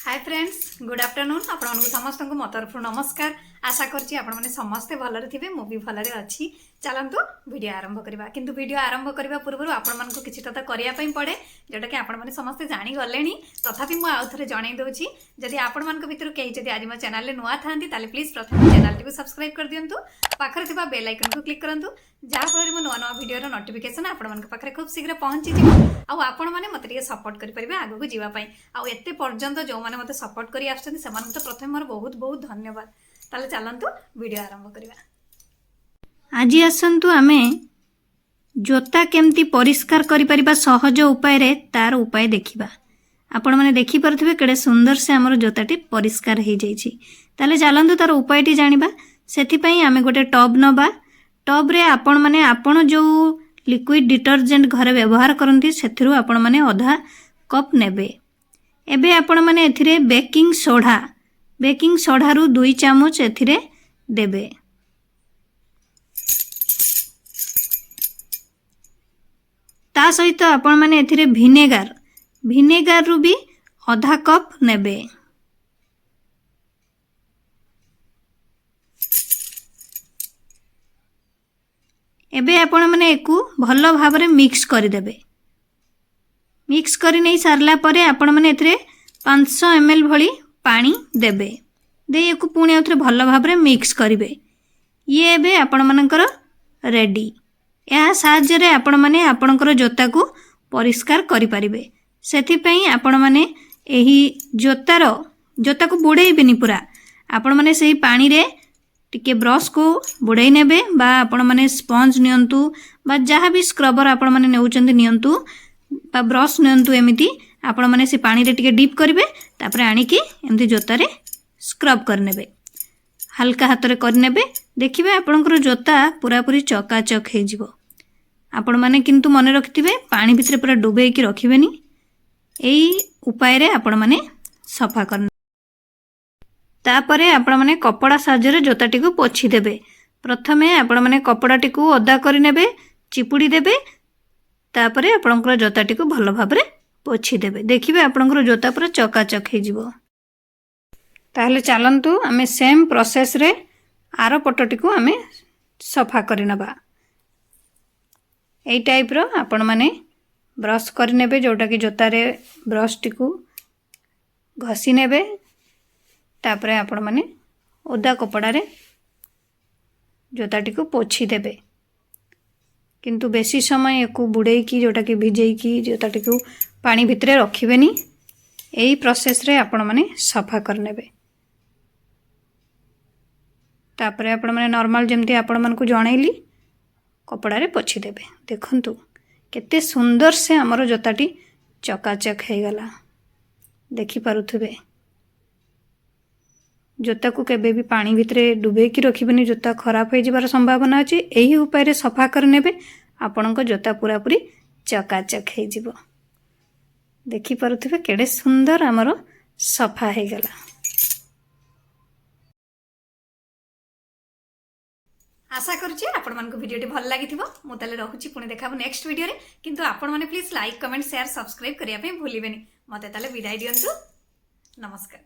Hi friends good afternoon आपण समस्त को मो तरफ नमस्कार। आशा करछि आपण माने समस्ते भलरे थिबे मु भी भलरे अछि। चलंतु वीडियो आरंभ करबा किंतु वीडियो आरंभ करबा पूर्व आपण मान को किछिटा त करिया पई पड़े जोटा कि आपण माने समस्ते जानि गलेनी। तथापि मु आउ थरे जणै दोछि जदि आपण मान को भितर केही जदि आज मो चैनल ले नुआ थांती ताले प्लीज प्रथम चैनल को सब्सक्राइब कर दियंतु। पाखरे थिबा बेल आइकन को क्लिक करंतु जहा फल मो नुआ नुआ वीडियो रो नोटिफिकेशन आपण मान को पाखरे खूब शीघ्र पहुंची जिवो। आ आपण माने मते टिके सपोर्ट करि परिबे आगु को जीवा पई। आ एते पर्यंत जो माने मते सपोर्ट करी आछन से मान तो प्रथम मोर बहुत बहुत धन्यवाद। ताले चलंतु वीडियो आरंभ करबा। आज आसंतु आमे जोता केमती परिष्कार करि परिबा सहज उपाय रे तार उपाय देखिबा। आपण माने देखि परथिबे केडे सुंदर से हमर जोताटी परिष्कार हे जाईछि। ताले चलंतु तार उपायटी जानिबा। सेथि पई आमे गोटे टब नबा। टब रे आपण माने आपण जो लिक्विड डिटर्जेंट घरे व्यवहार करंती सेथिरु आपण माने आधा कप नेबे। एबे आपण माने एथिरे बेकिंग सोडा रु 2 चामच एथिरे देबे। ता सहित आपण माने एथिरे विनेगार रु भी आधा कप नेबे। एबे आपण माने एकु भलो भाबरे मिक्स करि देबे। मिक्स करि नै सारला परे आपण माने एथिरे 500 ml भली पानी देबे। दे एकु पुणी आउथरे भलो भाबरे मिक्स करिवे। ये एबे आपण मानकर रेडी। या साहाय्य रे आपण माने आपणकर जोता को परिष्कार करि परिबे। सेथि पई आपण माने एही जोता को बुड़ेइबेनी पूरा। आपण माने सेही पानी रे टिके ब्रश को बुड़ाई नेबे बा आपण माने स्पंज नियंतु बा जहाँ भी स्क्रबर आपण माने नेउचंती नियंतु बा ब्रश नियंतु। एमिति आपण माने से पानी रे टिके डीप करिवे तापरे आनी कि एमती जोता रे स्क्रब कर नेबे। हल्का हाथ रे कर नेबे। देखिबे आपणकर जोता पूरा पूरी चकाचक हे जिवो। आपण माने किंतु मने रखिथिबे पानी भितरे पूरा डुबेई कि रखिबेनी। एई उपाय रे आपण माने सफा करने। तापरे आपण माने कपड़ा साहाय्य रे जोताटी को पोछि देबे। प्रथमे आपण माने कपड़ाटी को ओदा करि नेबे चिपुड़ी देबे। तापरे आपणकर जोताटी को भलो भाबरे पोछि देबे। देखिबे आपणकर जोता पूरा चकाचक हे जिवो। ताहले चलंतु आमे सेम प्रोसेस रे आरो पटटी को आमे सफा करि नबा। एई टाइप रो आपण माने ब्रश करि नेबे जोटा कि जोता रे ब्रश टी को घसी नेबे। तापरे आपण माने ओदा कपड़ा रे जोताटी को पोछि देबे। किंतु बेसी समय एको बुड़ेई की जोटा कि भिजेई की जोताटी को पानी भितरे रखिबेनी। एई प्रोसेस रे आपण माने सफा कर नेबे। तापरे आपण माने नॉर्मल जेमती आपण मन को जणैली कपड़ा रे पोछि देबे। देखंतु केते सुंदर से हमर जोताटी चकाचक हे गला। देखि पारुथबे जोता को केबे भी पानी भितरे डुबे की रखिबेनी। जोता खराब हो जिबार संभावना अछि। एही उपाय रे सफा कर नेबे आपणको जोता पूरा पूरी चकाचक हे जिवो। देखि पारुथबे केडे सुंदर हमर सफा हे गला। आशा करूची आपण मान को वीडियो भल लागिथिबो। मु ताले रहुची पुणी देखाबो नेक्स्ट वीडियो रे। किंतु आपण माने please like comment share subscribe करिया पे भूलिबेनी। मते ताले विदाई दियंतु। नमस्कार।